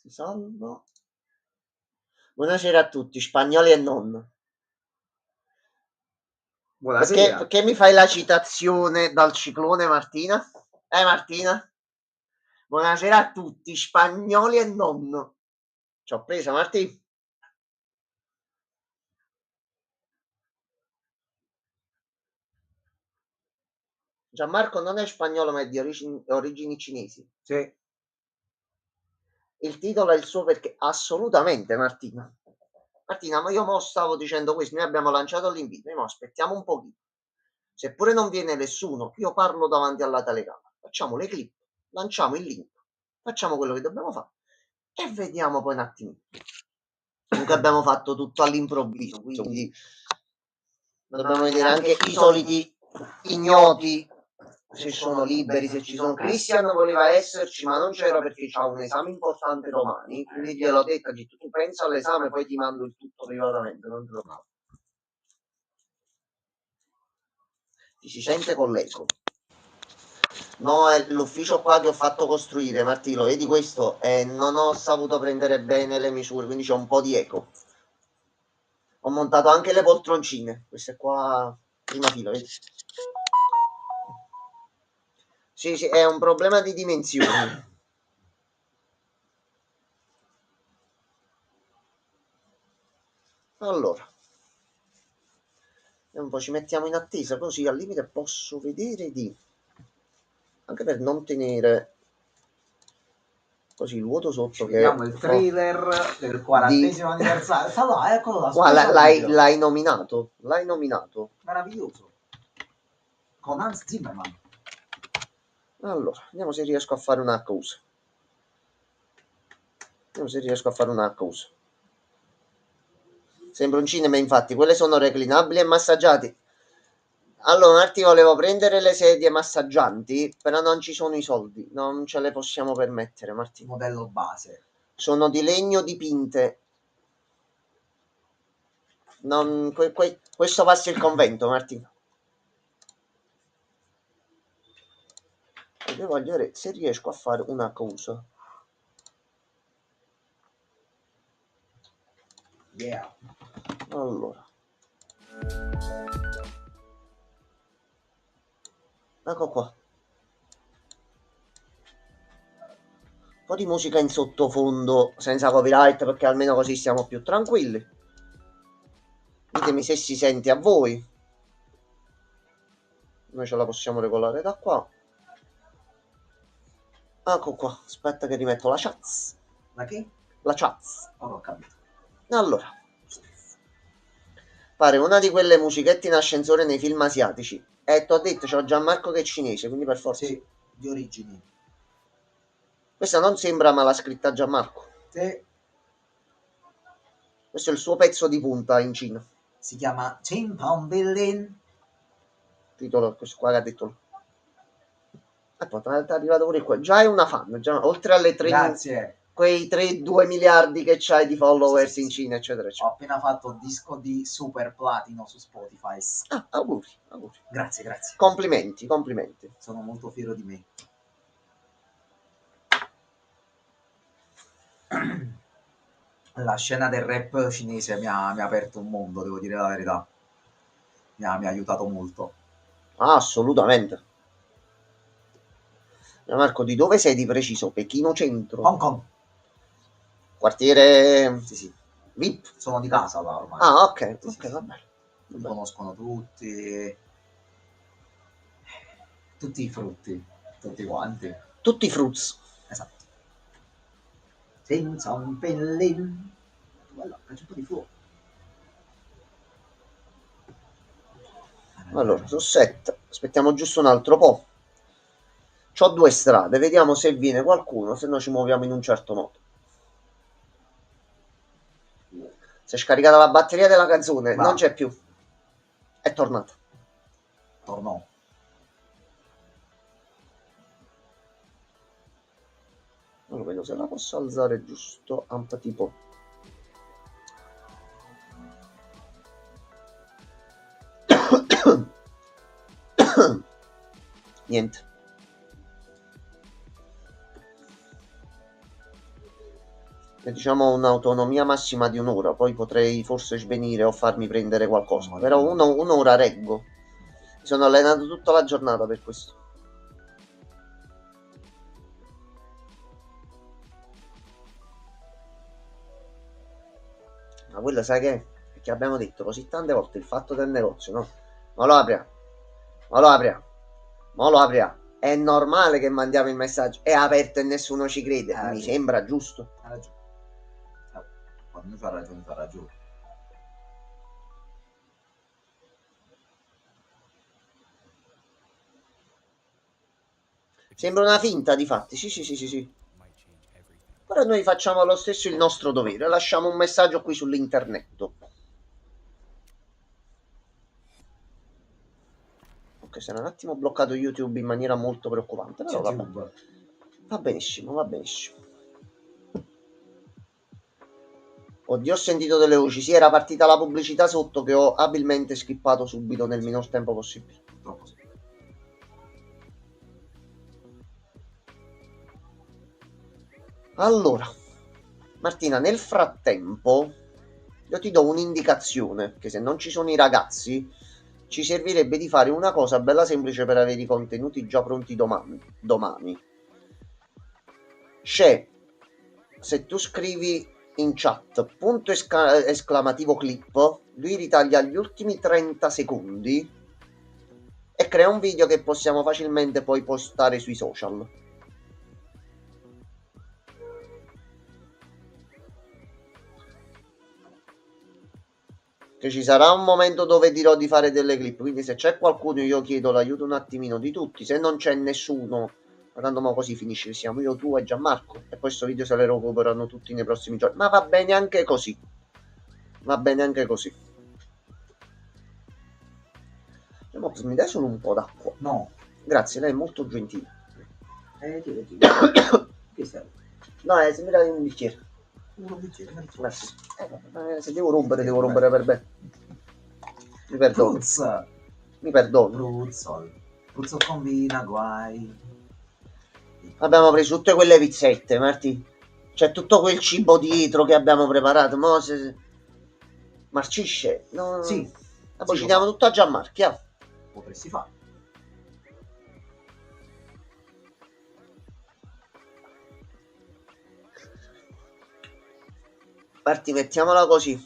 Ti salvo. Buonasera a tutti, spagnoli e non. Buonasera. Perché mi fai la citazione dal ciclone, Martina? Martina? Buonasera a tutti, spagnoli e non. Ci ho presa, Martina? Gianmarco non è spagnolo, ma è di origini cinesi. Sì. Il titolo è il suo perché assolutamente, Martina. Martina, ma io mo stavo dicendo questo, noi abbiamo lanciato l'invito, noi mo aspettiamo un pochino. Seppure non viene nessuno, io parlo davanti alla telecamera. Facciamo le clip, lanciamo il link, facciamo quello che dobbiamo fare e vediamo poi un attimo. Comunque abbiamo fatto tutto all'improvviso, quindi dobbiamo vedere anche i soliti ignoti se sono liberi, se ci sono. Cristian voleva esserci, ma non c'era perché c'ha un esame importante domani, quindi gliel'ho detto, tu pensa all'esame, poi ti mando il tutto privatamente, non te lo mando. Ti si sente con l'eco? No, è l'ufficio qua che ho fatto costruire, Martino, vedi questo? Non ho saputo prendere bene le misure, quindi c'è un po' di eco. Ho montato anche le poltroncine, queste qua, prima fila, vedi? Sì, sì, è un problema di dimensioni. Allora, un po' ci mettiamo in attesa, così al limite posso vedere di... Anche per non tenere così il vuoto sotto. Ci vediamo il trailer del 40° anniversario. Sta là, eccolo là. Guarda, l'hai nominato. L'hai nominato. Meraviglioso. Con Hans Zimmerman. Allora, vediamo se riesco a fare una cosa. Vediamo se riesco a fare una cosa. Sembra un cinema, infatti, quelle sono reclinabili e massaggiati. Allora, un attimo, volevo prendere le sedie massaggianti, però non ci sono i soldi, non ce le possiamo permettere, Martino. Modello base. Sono di legno dipinte. Non, questo passa il convento, Martino. Io voglio vedere se riesco a fare una cosa. Yeah. Allora. Ecco qua. Un po' di musica in sottofondo senza copyright perché almeno così stiamo più tranquilli. Ditemi se si sente a voi. Noi ce la possiamo regolare da qua. Ecco qua. Aspetta che rimetto la chat. La che? La chat. Oh, ho capito. Allora. Pare una di quelle musichette in ascensore nei film asiatici. E ti ho detto, c'ho Gianmarco che è cinese, quindi per forza. Sì, di origini. Questa non sembra ma l'ha scritta Gianmarco. Sì. Questo è il suo pezzo di punta in Cina. Si chiama Chin Pong Billin. Titolo, questo qua che ha detto. E poi è arrivato pure qua. Già è una fan, già, oltre alle 3... Grazie. Quei 3-2 miliardi che c'hai di followers sì, in Cina, eccetera, eccetera. Ho appena fatto un disco di super platino su Spotify. Ah, auguri, auguri. Grazie, grazie. Complimenti, complimenti. Sono molto fiero di me. La scena del rap cinese mi ha aperto un mondo, devo dire la verità. Mi ha aiutato molto. Ah, assolutamente. Marco, di dove sei di preciso? Pechino centro? Hong Kong. Quartiere... Sì. VIP? Sono di casa là ormai. Ah, ok, sì, ok, va bene. Mi conoscono tutti. Tutti i frutti. Tutti quanti. Tutti i fruits. Esatto. Senza un pellin. Guarda, c'è un po' di fuoco. Allora, su 7. Aspettiamo giusto un altro po'. C'ho 2 strade, vediamo se viene qualcuno, se no ci muoviamo in un certo modo. Si è scaricata la batteria della canzone, non c'è più. È tornata. Tornò. Non vedo se la posso alzare giusto amp tipo. Niente. diciamo un'autonomia massima di un'ora, poi potrei forse svenire o farmi prendere qualcosa, però un'ora reggo. Mi sono allenato tutta la giornata per questo. Ma quello sai che è? Perché abbiamo detto così tante volte il fatto del negozio, no? Ma lo apria, ma lo apria, ma lo apria. È normale che mandiamo il messaggio, è aperto e nessuno ci crede. Mi sembra giusto. Ha ragione. Quando fa ragione, fa ragione. Sembra una finta, di fatti. Sì. Però noi facciamo lo stesso il nostro dovere, lasciamo un messaggio qui sull'internet. Ok, si era un attimo bloccato YouTube in maniera molto preoccupante, però vabbè. Va benissimo, va benissimo. Oddio, ho sentito delle voci. Sì, era partita la pubblicità sotto che ho abilmente skippato subito nel minor tempo possibile. Purtroppo sì. Allora, Martina, nel frattempo io ti do un'indicazione che se non ci sono i ragazzi ci servirebbe di fare una cosa bella semplice per avere i contenuti già pronti domani. C'è, se tu scrivi in chat punto esclamativo clip, lui ritaglia gli ultimi 30 secondi e crea un video che possiamo facilmente poi postare sui social. Che ci sarà un momento dove dirò di fare delle clip, quindi se c'è qualcuno io chiedo l'aiuto un attimino di tutti, se non c'è nessuno, ma tanto mo così finisce, siamo io, tu e Gianmarco, e questo video se le recuperano tutti nei prossimi giorni, ma va bene anche così, va bene anche così. Mox, mi dai solo un po' d'acqua? No. Grazie, lei è molto gentile. Che serve? No, se mi dai un bicchiere. Grazie. Se devo rompere per bene. Mi perdono. Mi perdono. Pruzzo combina guai. Abbiamo preso tutte quelle pizzette, Marti. C'è tutto quel cibo dietro che abbiamo preparato. Mo se marcisce. No. Sì. Poi ci diamo tutto a Gianmarchia. Potresti fare. Marti, mettiamola così.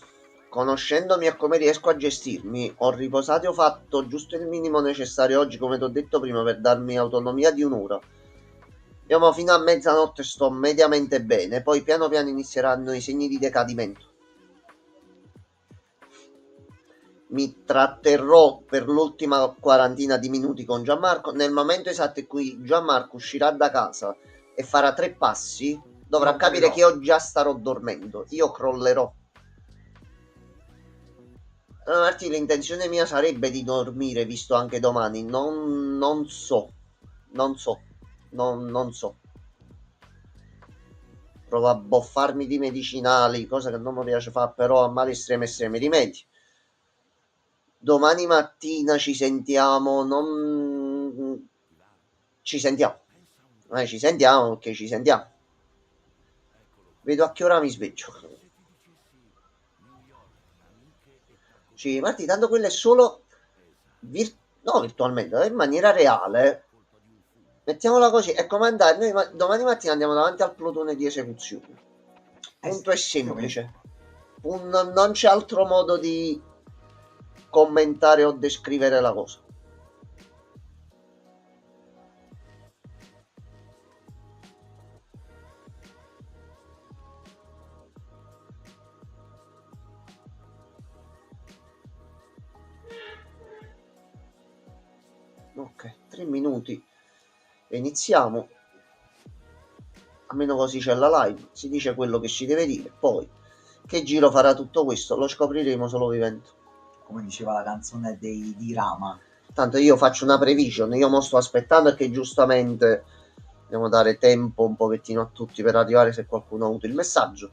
Conoscendomi e come riesco a gestirmi, ho riposato e ho fatto giusto il minimo necessario oggi, come ti ho detto prima, per darmi autonomia di un'ora. Io fino a mezzanotte sto mediamente bene, poi piano piano inizieranno i segni di decadimento. Mi tratterrò per l'ultima quarantina di minuti con Gianmarco. Nel momento esatto in cui Gianmarco uscirà da casa e farà 3 passi, dovrà capire che io già starò dormendo. Io crollerò. Allora, Marti, l'intenzione mia sarebbe di dormire, visto anche domani. Non so. Provo a boffarmi di medicinali, cosa che non mi piace fare, però a mali estremi rimedi. Domani mattina ci sentiamo, non ci sentiamo. Ci sentiamo perché ci sentiamo. Vedo a che ora mi sveglio. Sì, Marti, tanto quello è solo no, virtualmente, in maniera reale. Mettiamola così, è come andare, noi domani mattina andiamo davanti al plotone di esecuzione. Punto è semplice. Non c'è altro modo di commentare o descrivere la cosa. Ok, 3 minuti e iniziamo. Almeno così c'è la live, si dice quello che si deve dire. Poi, che giro farà tutto questo? Lo scopriremo solo vivendo. Come diceva la canzone di Rama. Tanto io faccio una prevision, io mo sto aspettando che giustamente dobbiamo dare tempo un pochettino a tutti per arrivare se qualcuno ha avuto il messaggio.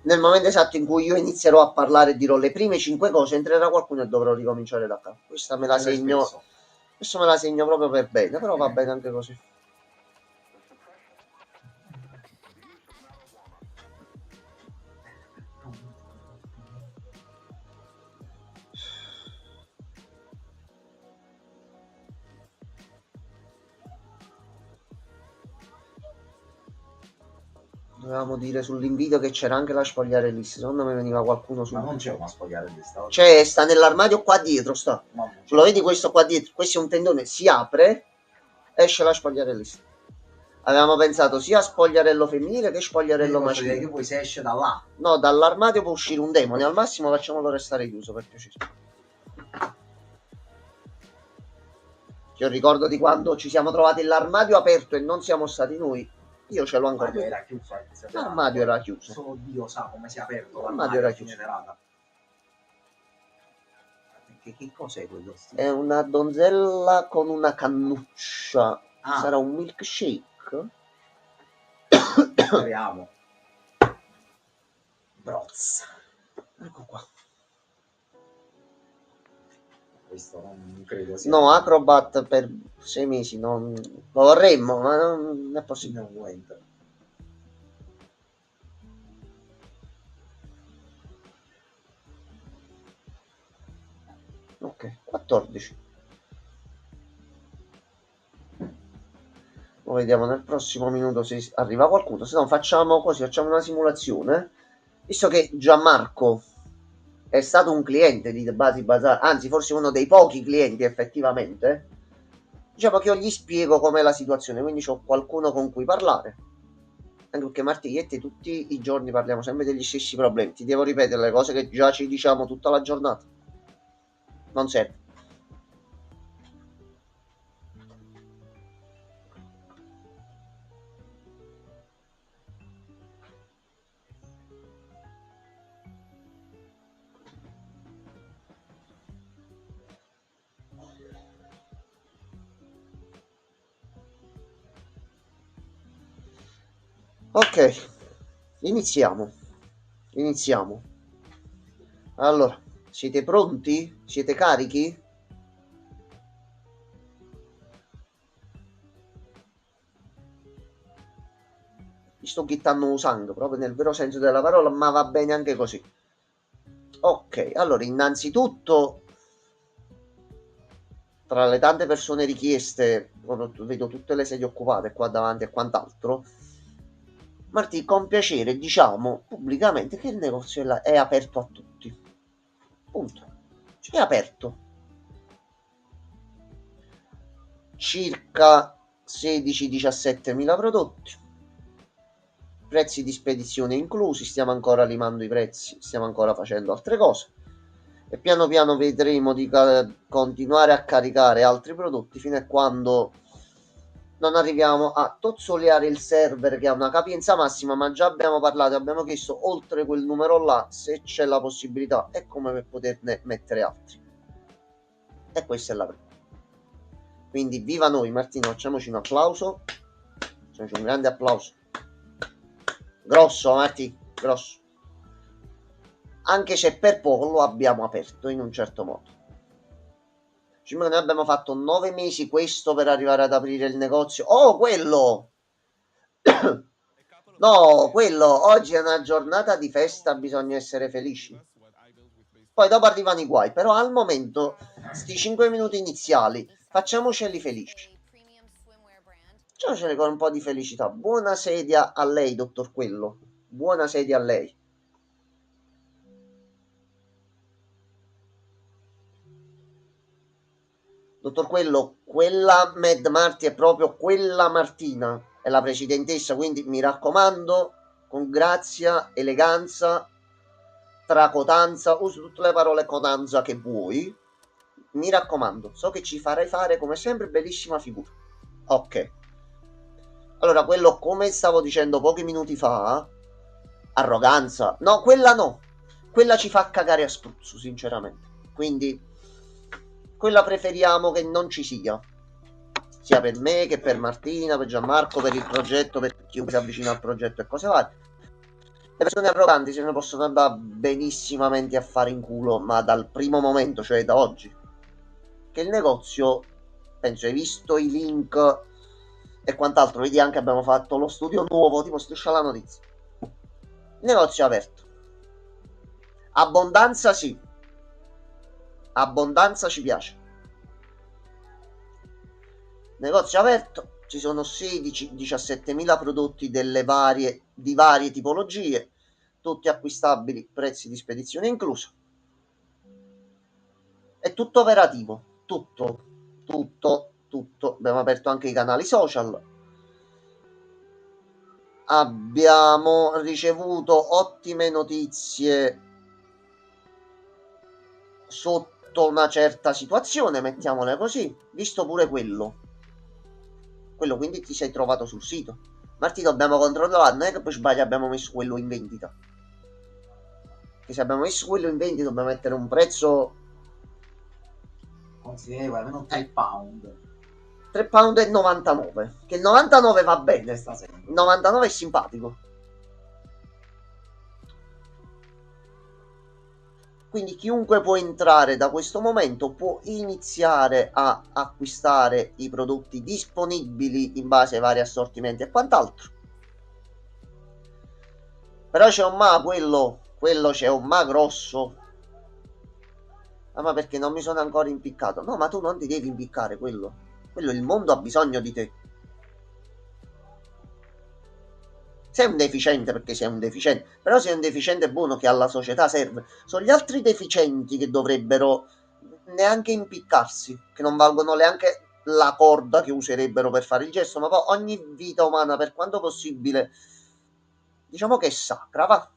Nel momento esatto in cui io inizierò a parlare e dirò le prime 5 cose, entrerà qualcuno e dovrò ricominciare da capo. Questa me la segno. Questo me la segno proprio per bene, però va bene anche così. Dovevamo dire sull'invito che c'era anche la spogliarellista. Secondo me veniva qualcuno su. Ma non c'è una spogliarellista. C'è, sta nell'armadio qua dietro, sta. No, Lo vedi questo qua dietro? Questo è un tendone, si apre, esce la spogliarellista. Avevamo pensato sia a spogliarello femminile che spogliarello maschile. Che poi se esce da là. No, dall'armadio può uscire un demone, al massimo facciamolo restare chiuso per piacere. Io ricordo di quando ci siamo trovati l'armadio aperto e non siamo stati noi. Io ce l'ho ancora. L'armadio era chiuso. L'armadio era chiuso. Solo Dio sa come si è aperto l'armadio era chiuso. Che cos'è quello? È una donzella con una cannuccia. Sarà un milkshake? Speriamo. Broz. Ecco qua. Questo non credo sia. No, Acrobat per 6 mesi non lo vorremmo, ma non è possibile. Non vuoi. Ok, 14. Lo vediamo nel prossimo minuto se arriva qualcuno, se no facciamo così, facciamo una simulazione. Visto che Gianmarco è stato un cliente di The Basi Bazar, anzi forse uno dei pochi clienti effettivamente, diciamo che io gli spiego com'è la situazione, quindi ho qualcuno con cui parlare. Anche perché Marti, io e te tutti i giorni parliamo sempre degli stessi problemi, ti devo ripetere le cose che già ci diciamo tutta la giornata. Non serve. Ok, iniziamo. Allora, siete pronti? Siete carichi? Mi sto ghittando sangue, proprio nel vero senso della parola, ma va bene anche così. Ok, allora, innanzitutto, tra le tante persone richieste, vedo tutte le sedie occupate qua davanti e quant'altro, Martì, con piacere diciamo pubblicamente che il negozio è aperto a tutti. Punto. È aperto. Circa 16-17 mila prodotti. Prezzi di spedizione inclusi, stiamo ancora limando i prezzi, stiamo ancora facendo altre cose. E piano piano vedremo di continuare a caricare altri prodotti fino a quando non arriviamo a tozzoleare il server che ha una capienza massima, ma già abbiamo parlato, abbiamo chiesto oltre quel numero là se c'è la possibilità e come per poterne mettere altri. E questa è la prima. Quindi viva noi, Martino, facciamoci un applauso. Facciamoci un grande applauso. Grosso, Marti, grosso. Anche se per poco lo abbiamo aperto in un certo modo. Noi abbiamo fatto 9 mesi questo per arrivare ad aprire il negozio. Oh, quello! No, quello, oggi è una giornata di festa, bisogna essere felici. Poi dopo arrivano i guai, però al momento, sti 5 minuti iniziali, facciamoceli felici. Facciamoceli con un po' di felicità. Buona sedia a lei, dottor Quello. Buona sedia a lei. Dottor Quello, quella Mad Marti è proprio quella Martina, è la presidentessa, quindi mi raccomando, con grazia, eleganza, tracotanza, uso tutte le parole cotanza che vuoi, mi raccomando, so che ci farai fare come sempre bellissima figura. Ok. Allora, quello, come stavo dicendo pochi minuti fa, arroganza, no, quella ci fa cagare a spruzzo, sinceramente, quindi quella preferiamo che non ci sia per me che per Martina, per Gianmarco, per il progetto, per chiunque si avvicina al progetto e cose varie. Le persone arroganti se ne possono andare benissimamente a fare in culo, ma dal primo momento, cioè da oggi, che il negozio, penso hai visto i link e quant'altro, vedi anche abbiamo fatto lo studio nuovo, tipo Striscia la Notizia. Il negozio è aperto. Abbondanza sì. Abbondanza ci piace. Negozio aperto. ci sono 16-17 mila prodotti di varie tipologie, tutti acquistabili, prezzi di spedizione incluso. È tutto operativo, tutto. Abbiamo aperto anche i canali social. Abbiamo ricevuto ottime notizie sotto una certa situazione, mettiamole così, visto pure quello. Quello quindi ti sei trovato sul sito. Marti, dobbiamo controllare, non è che poi sbagli abbiamo messo quello in vendita. Che se abbiamo messo quello in vendita dobbiamo mettere un prezzo considerevole, almeno 3 pound. 3 pound e 99. Che il 99 va bene. Il 99 è simpatico. Quindi chiunque può entrare da questo momento può iniziare a acquistare i prodotti disponibili in base ai vari assortimenti e quant'altro. Però c'è un ma, quello c'è un ma grosso. Ah, ma perché non mi sono ancora impiccato? No, ma tu non ti devi impiccare quello. Quello il mondo ha bisogno di te. Sei un deficiente perché sei un deficiente, però sei un deficiente buono che alla società serve. Sono gli altri deficienti che dovrebbero neanche impiccarsi, che non valgono neanche la corda che userebbero per fare il gesto, ma poi ogni vita umana, per quanto possibile, diciamo che è sacra, va.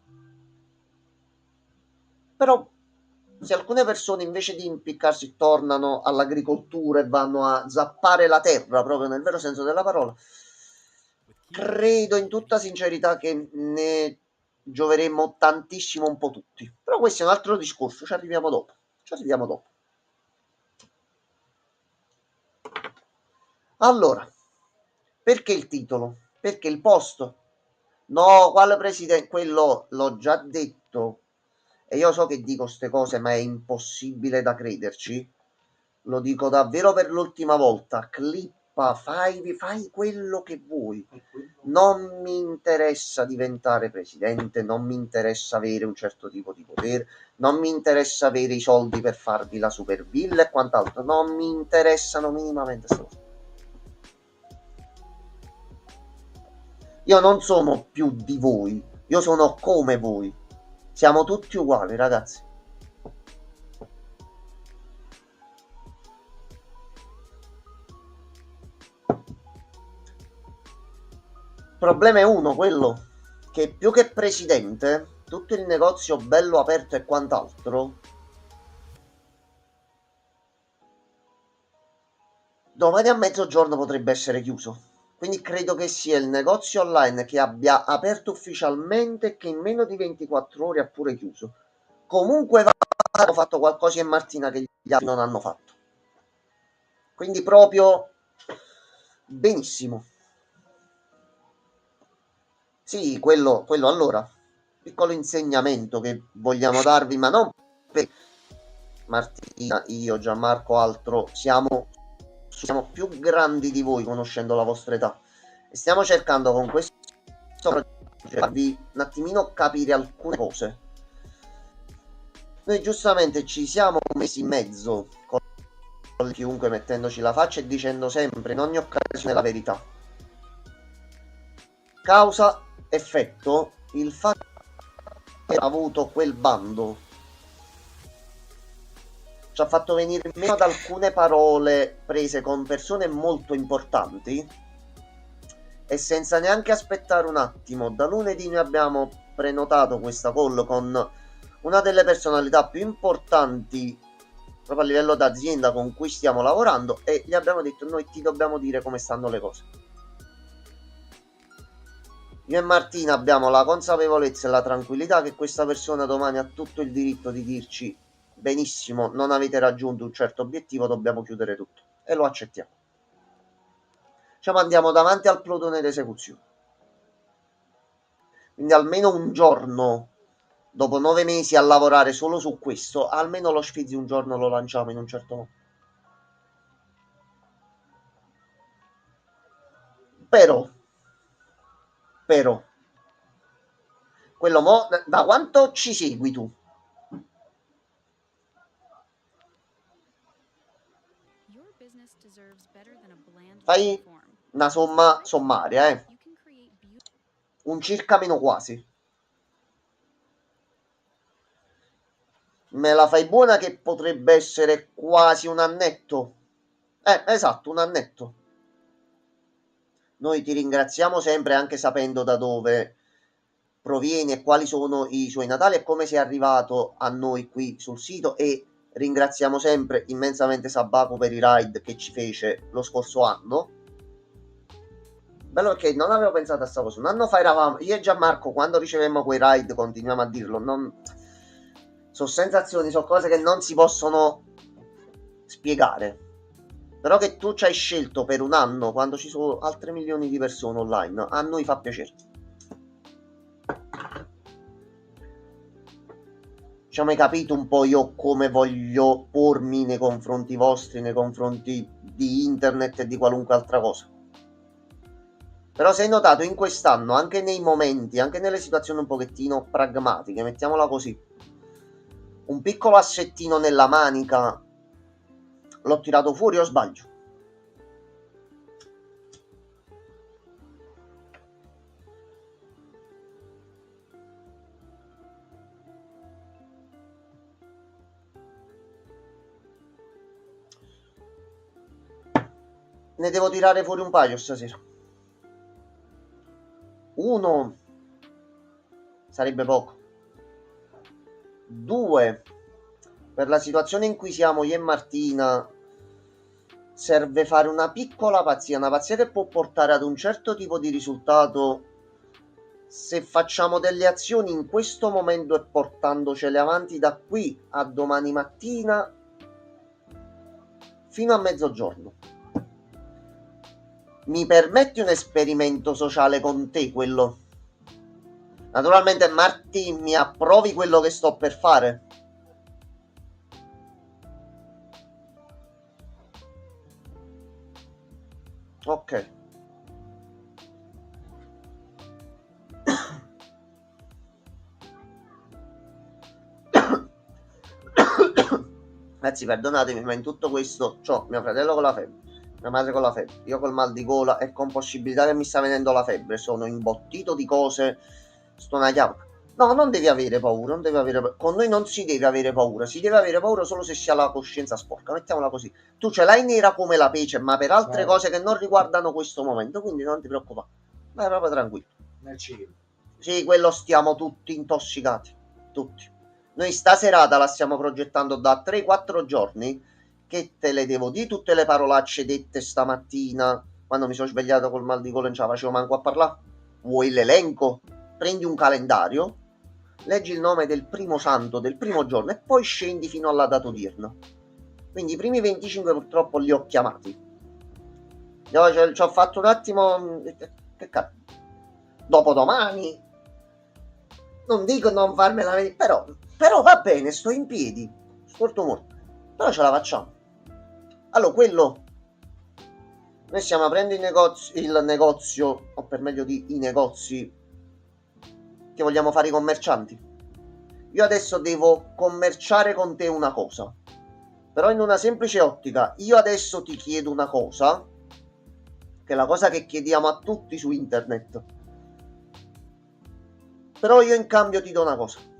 Però se alcune persone invece di impiccarsi tornano all'agricoltura e vanno a zappare la terra, proprio nel vero senso della parola, credo in tutta sincerità che ne gioveremmo tantissimo un po' tutti. Però questo è un altro discorso, ci arriviamo dopo. Ci arriviamo dopo. Allora, perché il titolo? Perché il posto? No, quale presidente? Quello l'ho già detto. E io so che dico queste cose, ma è impossibile da crederci. Lo dico davvero per l'ultima volta. Clippa, fai quello che vuoi. Non mi interessa diventare presidente, non mi interessa avere un certo tipo di potere, non mi interessa avere i soldi per farvi la super villa e quant'altro. Non mi interessano minimamente queste cose. Io non sono più di voi, io sono come voi. Siamo tutti uguali, ragazzi. Il problema è uno, quello che più che presidente, tutto il negozio bello aperto e quant'altro, domani a mezzogiorno potrebbe essere chiuso. Quindi credo che sia il negozio online che abbia aperto ufficialmente e che in meno di 24 ore ha pure chiuso. Comunque hanno fatto qualcosa in Martina che gli altri non hanno fatto. Quindi proprio benissimo. Sì, quello allora. Piccolo insegnamento che vogliamo darvi, ma non per Martina, io, Gianmarco, altro, siamo più grandi di voi conoscendo la vostra età e stiamo cercando con questo di un attimino capire alcune cose. Noi giustamente ci siamo messi in mezzo con chiunque mettendoci la faccia e dicendo sempre in ogni occasione la verità. Causa effetto, il fatto che ha avuto quel bando ci ha fatto venire in meno ad alcune parole prese con persone molto importanti e senza neanche aspettare un attimo, da lunedì noi abbiamo prenotato questa call con una delle personalità più importanti proprio a livello d'azienda con cui stiamo lavorando e gli abbiamo detto noi ti dobbiamo dire come stanno le cose. Io e Martina abbiamo la consapevolezza e la tranquillità che questa persona domani ha tutto il diritto di dirci benissimo, non avete raggiunto un certo obiettivo, dobbiamo chiudere tutto e lo accettiamo. Ci mandiamo davanti al plotone d'esecuzione. Quindi almeno un giorno, dopo 9 mesi a lavorare solo su questo, almeno lo Sfizi un giorno lo lanciamo in un certo modo. Però, quello da quanto ci segui tu? Fai una somma sommaria, un circa meno quasi. Me la fai buona che potrebbe essere quasi un annetto? Esatto, un annetto. Noi ti ringraziamo sempre anche sapendo da dove provieni e quali sono i suoi natali e come sei arrivato a noi qui sul sito e ringraziamo sempre immensamente Sabaku per i ride che ci fece lo scorso anno. Bello perché non avevo pensato a sta cosa. Un anno fa eravamo, io e Gianmarco, quando ricevemmo quei ride, continuiamo a dirlo, sono sensazioni, sono cose che non si possono spiegare. Però che tu ci hai scelto per un anno, quando ci sono altre milioni di persone online, a noi fa piacere. Diciamo, hai capito un po' io come voglio pormi nei confronti vostri, nei confronti di internet e di qualunque altra cosa. Però se hai notato in quest'anno, anche nei momenti, anche nelle situazioni un pochettino pragmatiche, mettiamola così, un piccolo assettino nella manica l'ho tirato fuori o sbaglio? Ne devo tirare fuori un paio stasera. Uno sarebbe poco. Due, per la situazione in cui siamo io e Martina, serve fare una piccola pazzia, una pazzia che può portare ad un certo tipo di risultato se facciamo delle azioni in questo momento e portandocele avanti da qui a domani mattina fino a mezzogiorno. Mi permetti un esperimento sociale con te, quello? Naturalmente, Marti, mi approvi quello che sto per fare? Ok. Ragazzi, perdonatemi, ma in tutto questo c'ho mio fratello con la febbre, mia madre con la febbre, io col mal di gola e con possibilità che mi sta venendo la febbre. Sono imbottito di cose, sto una chiama. No, non devi avere paura, non devi avere paura. Con noi non si deve avere paura, si deve avere paura solo se si ha la coscienza sporca, mettiamola così. Tu ce l'hai nera come la pece, ma per altre cose che non riguardano questo momento, quindi non ti preoccupare. Vai proprio tranquillo. Nel cielo. Sì, quello stiamo tutti intossicati, tutti. Noi stasera la stiamo progettando da 3-4 giorni, che te le devo dire tutte le parolacce dette stamattina, quando mi sono svegliato col mal di gola e non ce la facevo manco a parlare. Vuoi l'elenco? Prendi un calendario, leggi il nome del primo santo del primo giorno e poi scendi fino alla data odierna. Quindi i primi 25 purtroppo li ho chiamati. Io ci ho fatto un attimo... Che cazzo? Dopodomani, non dico non farmela venire, però va bene, sto in piedi, sporto molto, però ce la facciamo. Allora, quello, noi stiamo aprendo il negozio, o per meglio di i negozi che vogliamo fare i commercianti. Io adesso devo commerciare con te una cosa, però in una semplice ottica. Io adesso ti chiedo una cosa, che è la cosa che chiediamo a tutti su internet, però io in cambio ti do una cosa.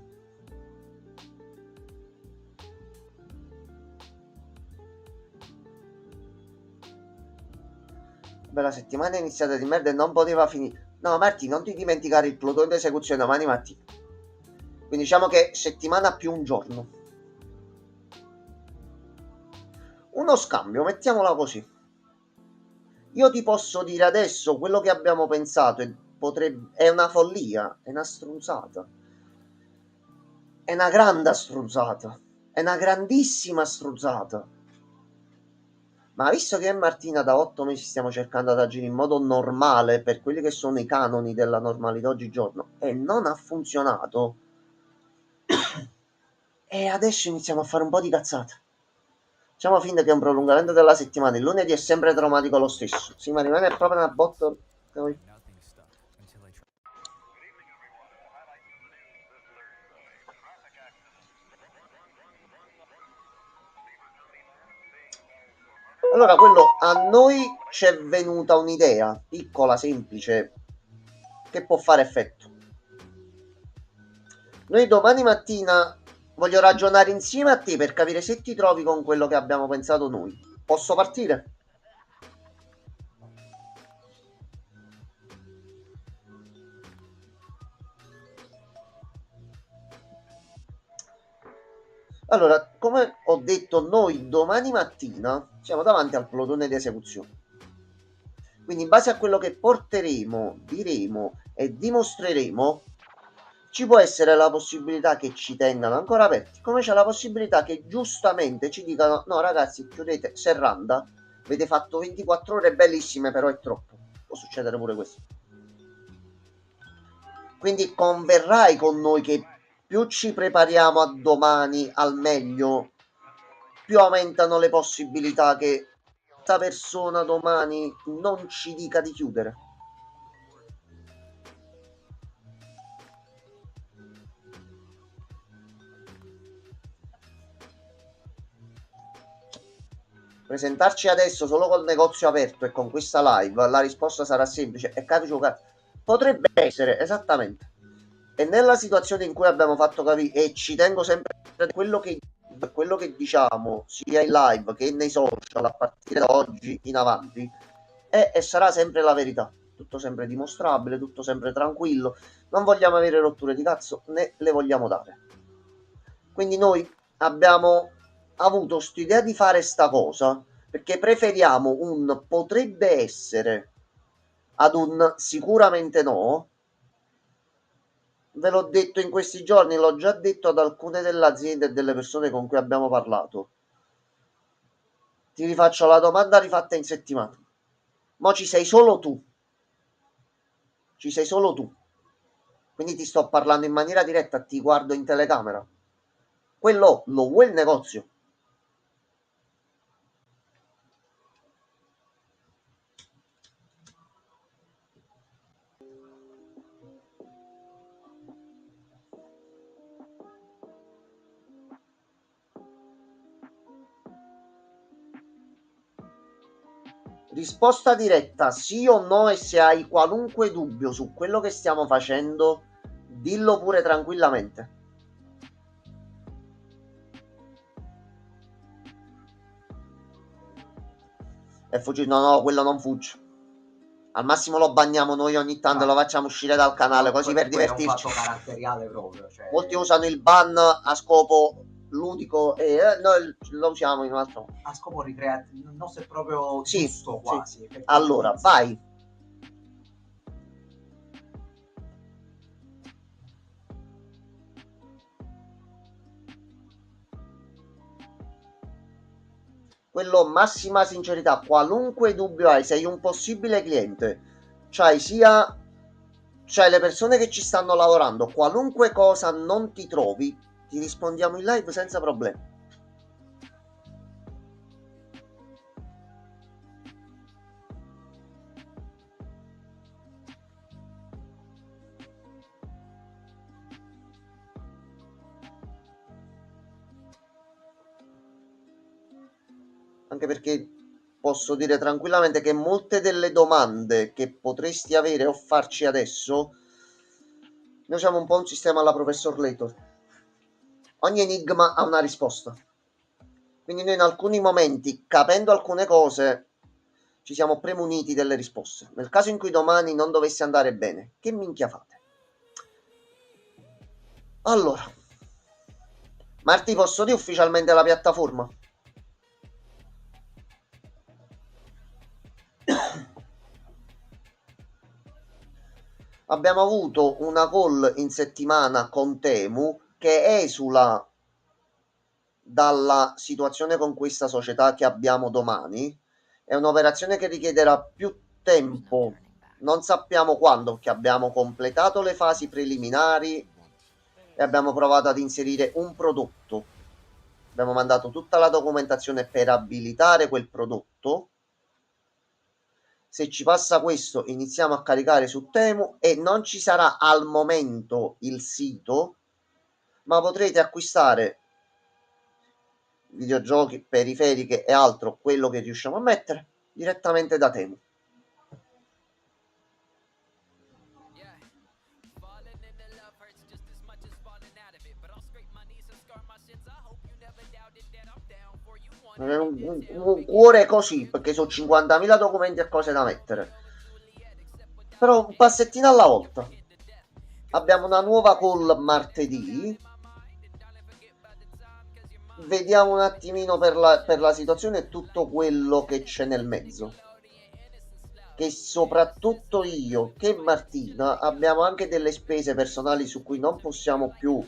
Beh, la settimana iniziata di merda e non poteva finire. No, Marti, non ti dimenticare il plotone di esecuzione domani mattina. Quindi diciamo che settimana più un giorno. Uno scambio, mettiamola così. Io ti posso dire adesso quello che abbiamo pensato e è una follia, è una strunzata. È una grande strunzata. È una grandissima strunzata. Ma visto che Martina da 8 mesi stiamo cercando di agire in modo normale per quelli che sono i canoni della normalità oggigiorno e non ha funzionato, e adesso iniziamo a fare un po' di cazzate. Facciamo finta che è un prolungamento della settimana. Il lunedì è sempre traumatico lo stesso. Sì, ma rimane proprio una botta. Allora, quello a noi ci è venuta un'idea piccola, semplice, che può fare effetto. Noi domani mattina voglio ragionare insieme a te per capire se ti trovi con quello che abbiamo pensato noi. Posso partire? Allora, come ho detto, noi domani mattina siamo davanti al plotone di esecuzione. Quindi in base a quello che porteremo, diremo e dimostreremo, ci può essere la possibilità che ci tengano ancora aperti, come c'è la possibilità che giustamente ci dicano no ragazzi, chiudete serranda, avete fatto 24 ore bellissime, però è troppo. Può succedere pure questo. Quindi converrai con noi che più ci prepariamo a domani al meglio, più aumentano le possibilità che questa persona domani non ci dica di chiudere. Presentarci adesso solo col negozio aperto e con questa live, la risposta sarà semplice e cazzo giocato. Potrebbe essere, esattamente. E nella situazione in cui abbiamo fatto capire, e ci tengo sempre a quello che diciamo, sia in live che nei social, a partire da oggi in avanti, è e sarà sempre la verità. Tutto sempre dimostrabile, tutto sempre tranquillo. Non vogliamo avere rotture di cazzo, né le vogliamo dare. Quindi noi abbiamo avuto quest'idea di fare sta cosa perché preferiamo un potrebbe essere ad un sicuramente no. Ve l'ho detto in questi giorni, l'ho già detto ad alcune delle aziende e delle persone con cui abbiamo parlato. Ti rifaccio la domanda rifatta in settimana. Mo ci sei solo tu. Ci sei solo tu. Quindi ti sto parlando in maniera diretta, ti guardo in telecamera. Quello lo vuoi il negozio? Risposta diretta, sì o no, e se hai qualunque dubbio su quello che stiamo facendo, dillo pure tranquillamente. E fuggi, no, quello non fugge. Al massimo lo banniamo noi ogni tanto, lo facciamo uscire dal canale, così per divertirci. È un fatto caratteriale proprio. Cioè... Molti usano il ban a scopo ludico e noi lo usiamo in un altro modo. A scopo ricreativo, non so se è proprio sì, giusto quasi. Sì. Allora, vai. Quello massima sincerità, qualunque dubbio hai, sei un possibile cliente, c'hai le persone che ci stanno lavorando, qualunque cosa non ti trovi, ti rispondiamo in live senza problemi. Anche perché posso dire tranquillamente che molte delle domande che potresti avere o farci adesso, noi siamo un po' un sistema alla professor Layton. Ogni enigma ha una risposta. Quindi noi in alcuni momenti, capendo alcune cose, ci siamo premuniti delle risposte. Nel caso in cui domani non dovesse andare bene, che minchia fate? Allora, Marti, posso dire ufficialmente la piattaforma? Abbiamo avuto una call in settimana con Temu che esula dalla situazione con questa società che abbiamo domani. È un'operazione che richiederà più tempo, non sappiamo quando, che abbiamo completato le fasi preliminari e abbiamo provato ad inserire un prodotto. Abbiamo mandato tutta la documentazione per abilitare quel prodotto. Se ci passa questo, iniziamo a caricare su Temu e non ci sarà al momento il sito, ma potrete acquistare videogiochi, periferiche e altro, quello che riusciamo a mettere, direttamente da Temu. Un cuore così, perché sono 50.000 documenti e cose da mettere. Però un passettino alla volta. Abbiamo una nuova call martedì. Vediamo un attimino per la situazione e tutto quello che c'è nel mezzo. Che soprattutto io che Martina abbiamo anche delle spese personali su cui non possiamo più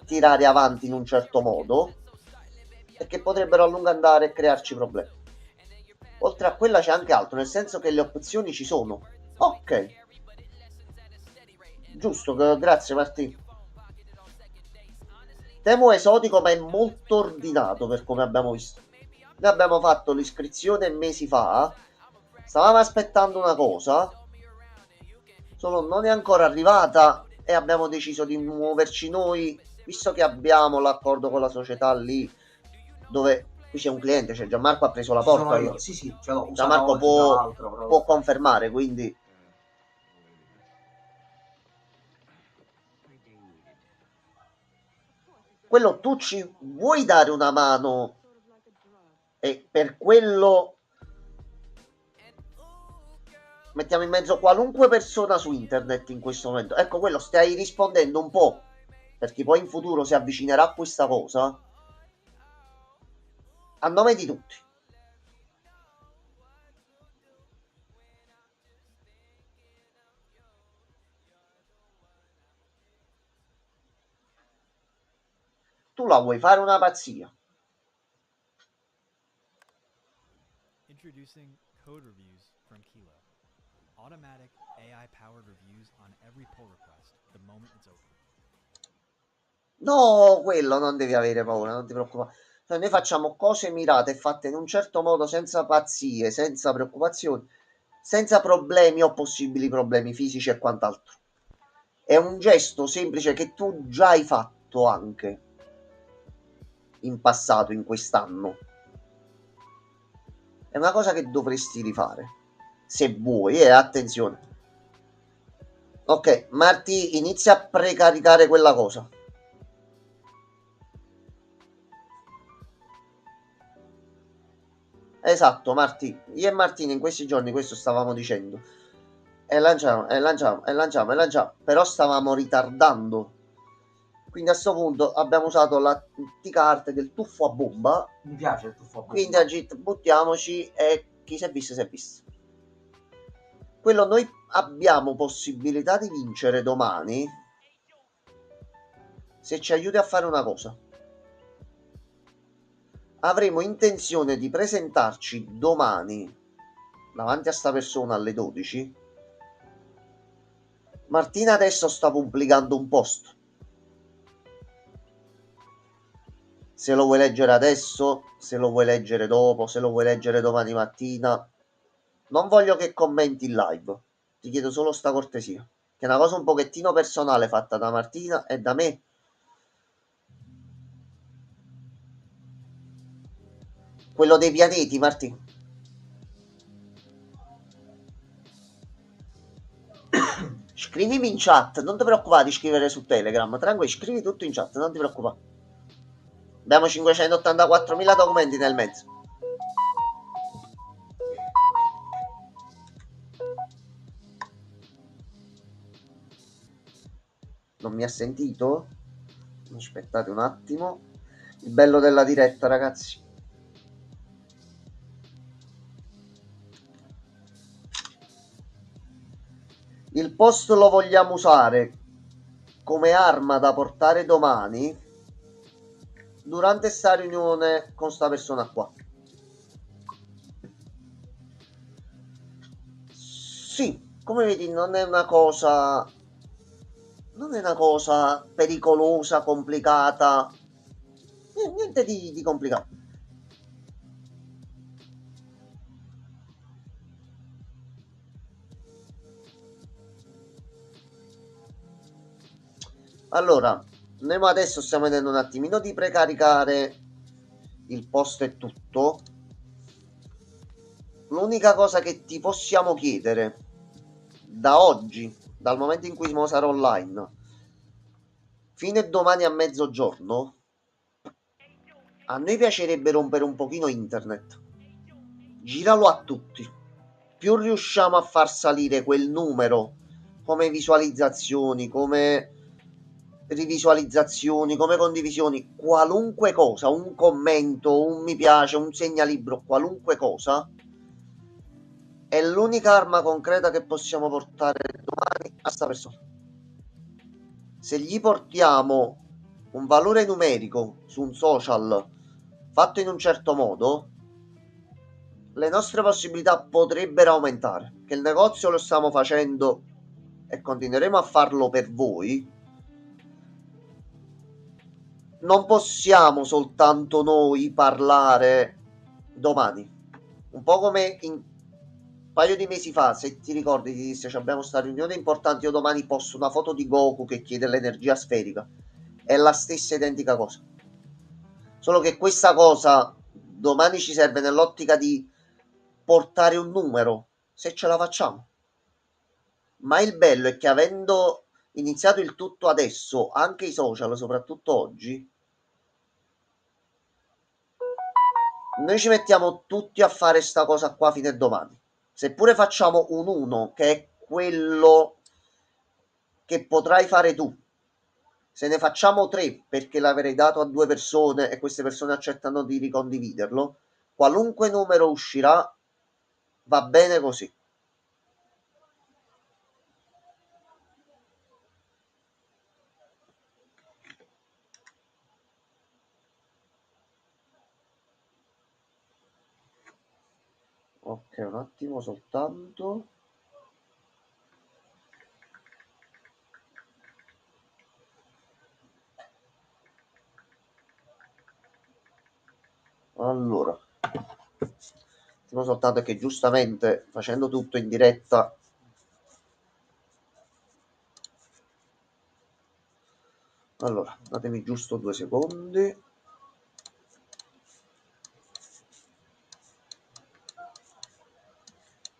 tirare avanti in un certo modo e che potrebbero a lungo andare e crearci problemi. Oltre a quella c'è anche altro, nel senso che le opzioni ci sono. Ok. Giusto, grazie Martì. Temo esotico, ma è molto ordinato per come abbiamo visto. Noi abbiamo fatto l'iscrizione mesi fa. Stavamo aspettando una cosa, solo non è ancora arrivata e abbiamo deciso di muoverci noi, visto che abbiamo l'accordo con la società lì, dove qui c'è un cliente, cioè Gianmarco ha preso la porta. Io. Sì, ce l'ho usata Gianmarco oggi, tra l'altro, può confermare, quindi... Quello tu ci vuoi dare una mano e per quello mettiamo in mezzo qualunque persona su internet in questo momento. Ecco, quello stai rispondendo un po', perché poi in futuro si avvicinerà a questa cosa, a nome di tutti. Tu la vuoi fare una pazzia? Introducing code reviews from Kilo. Automatic AI-powered reviews on every pull request the moment it's open. No, quello non devi avere paura, non ti preoccupare. Cioè, noi facciamo cose mirate fatte in un certo modo, senza pazzie, senza preoccupazioni, senza problemi o possibili problemi fisici e quant'altro. È un gesto semplice che tu già hai fatto anche in passato, in quest'anno. È una cosa che dovresti rifare, se vuoi, attenzione. Ok, Marti, inizia a precaricare quella cosa. Esatto, Marti. Io e Martina in questi giorni questo stavamo dicendo. E lanciamo. Però stavamo ritardando. Quindi a questo punto abbiamo usato la T-card del tuffo a bomba. Mi piace il tuffo a bomba. Quindi a Git buttiamoci e chi si è visto si è visto. Quello noi abbiamo possibilità di vincere domani se ci aiuti a fare una cosa. Avremo intenzione di presentarci domani davanti a sta persona alle 12. Martina adesso sta pubblicando un post. Se lo vuoi leggere adesso, se lo vuoi leggere dopo, se lo vuoi leggere domani mattina, non voglio che commenti in live. Ti chiedo solo sta cortesia, che è una cosa un pochettino personale fatta da Martina e da me. Quello dei pianeti, Martina. Scrivimi in chat, non ti preoccupare di scrivere su Telegram, tranquillo, scrivi tutto in chat, non ti preoccupare. Abbiamo 584.000 documenti nel mezzo. Non mi ha sentito? Aspettate un attimo. Il bello della diretta, ragazzi. Il post lo vogliamo usare come arma da portare domani durante sta riunione con sta persona qua. Sì, come vedi non è una cosa pericolosa, complicata, niente di complicato. Allora, noi adesso stiamo vedendo un attimino di precaricare il post e tutto. l'unica cosa che ti possiamo chiedere da oggi, dal momento in cui Mo sarà online, fino a domani a mezzogiorno, a noi piacerebbe rompere un pochino internet. Giralo a tutti. Più riusciamo a far salire quel numero come visualizzazioni, come rivisualizzazioni, come condivisioni, qualunque cosa, un commento, un mi piace, un segnalibro, qualunque cosa, è l'unica arma concreta che possiamo portare domani a sta persona. Se gli portiamo un valore numerico su un social fatto in un certo modo, le nostre possibilità potrebbero aumentare. Che il negozio lo stiamo facendo e continueremo a farlo per voi. Non possiamo soltanto noi parlare domani. Un po' come un paio di mesi fa, se ti ricordi, ti disse abbiamo questa riunione importante, io domani posto una foto di Goku che chiede l'energia sferica. È la stessa identica cosa. Solo che questa cosa domani ci serve nell'ottica di portare un numero, se ce la facciamo. Ma il bello è che avendo iniziato il tutto adesso, anche i social, soprattutto oggi, noi ci mettiamo tutti a fare sta cosa qua fino a domani. Seppure facciamo un 1, che è quello che potrai fare tu, se ne facciamo 3 perché l'avrei dato a 2 persone e queste persone accettano di ricondividerlo, qualunque numero uscirà va bene così. Ok, un attimo soltanto. Allora, attimo soltanto che giustamente facendo tutto in diretta. Allora, datemi giusto 2 secondi.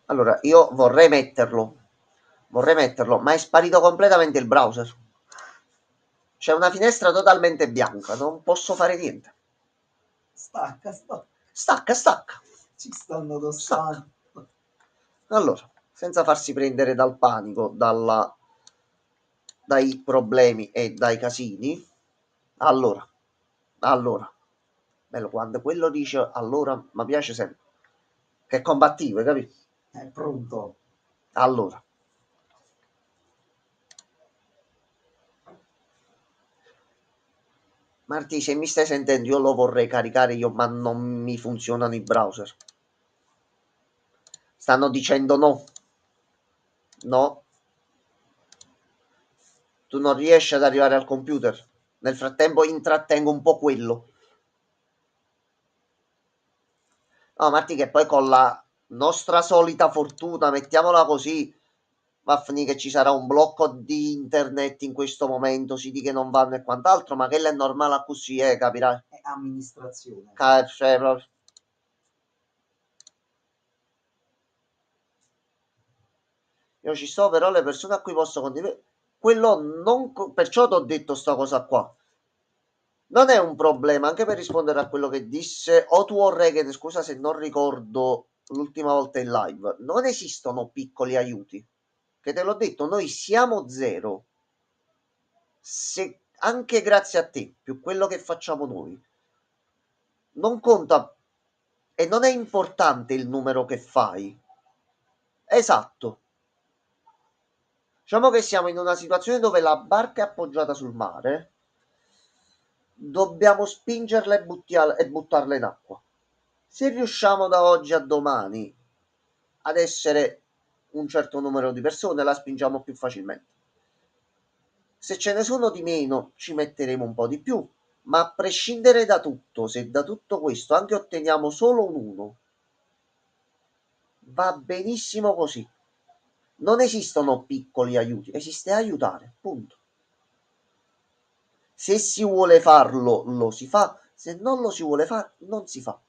Allora, io vorrei metterlo, ma è sparito completamente il browser. C'è una finestra totalmente bianca, non posso fare niente. Stacca. Stacca. Ci stanno Stacca. tossando. Allora, senza farsi prendere dal panico, dai problemi e dai casini. Allora, bello, quando quello dice allora, mi piace sempre. Che è combattivo, hai capito? È pronto. Allora. Marti, se mi stai sentendo, io lo vorrei caricare io, ma non mi funzionano i browser. Stanno dicendo no. No. Tu non riesci ad arrivare al computer. Nel frattempo intrattengo un po' quello. No, Marti, che poi con la nostra solita fortuna, mettiamola così, va a finire che ci sarà un blocco di internet in questo momento, siti che non vanno e quant'altro, ma che è normale così, capirai? È amministrazione. Cioè, proprio. Io ci sto, però le persone a cui posso condividere, quello non, perciò ti ho detto sta cosa qua. Non è un problema, anche per rispondere a quello che disse o tu o Regan, scusa se non ricordo l'ultima volta in live, non esistono piccoli aiuti. Che te l'ho detto, noi siamo zero. Se anche grazie a te, più quello che facciamo noi, non conta e non è importante il numero che fai. Esatto. Diciamo che siamo in una situazione dove la barca è appoggiata sul mare, dobbiamo spingerla e buttarla in acqua. Se riusciamo da oggi a domani ad essere un certo numero di persone, la spingiamo più facilmente. Se ce ne sono di meno, ci metteremo un po' di più, ma a prescindere da tutto, se da tutto questo anche otteniamo solo un 1, va benissimo così. Non esistono piccoli aiuti, esiste aiutare, punto. Se si vuole farlo, lo si fa, se non lo si vuole fare, non si fa.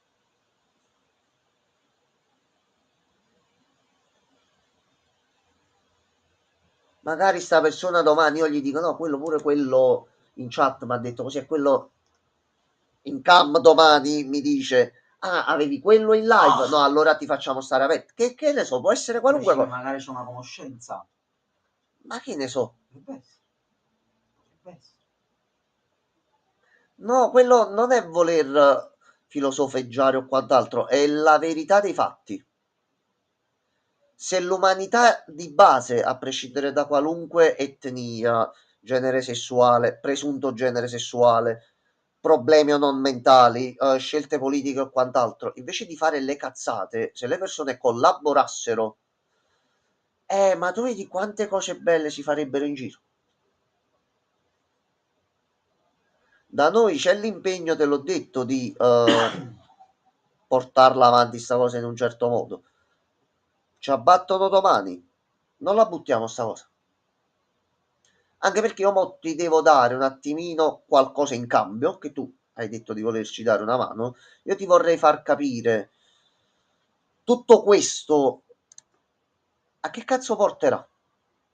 magari sta persona domani io gli dico no, quello pure quello in chat mi ha detto così, e quello in cam domani mi dice ah, avevi quello in live, no, allora ti facciamo stare aperto. Che ne so, può essere qualunque Dici che cosa. magari c'è una conoscenza. Ma che ne so? Potrebbe essere. Potrebbe essere. No, quello non è voler filosofeggiare o quant'altro, è la verità dei fatti. Se l'umanità di base, a prescindere da qualunque etnia, genere sessuale, presunto genere sessuale, problemi o non mentali, scelte politiche o quant'altro, invece di fare le cazzate, se le persone collaborassero, ma tu vedi quante cose belle si farebbero in giro. Da noi c'è l'impegno, te l'ho detto, di portarla avanti sta cosa in un certo modo. Ci abbattono domani, non la buttiamo sta cosa. Anche perché io mo ti devo dare un attimino qualcosa in cambio, che tu hai detto di volerci dare una mano. Io ti vorrei far capire tutto questo a che cazzo porterà.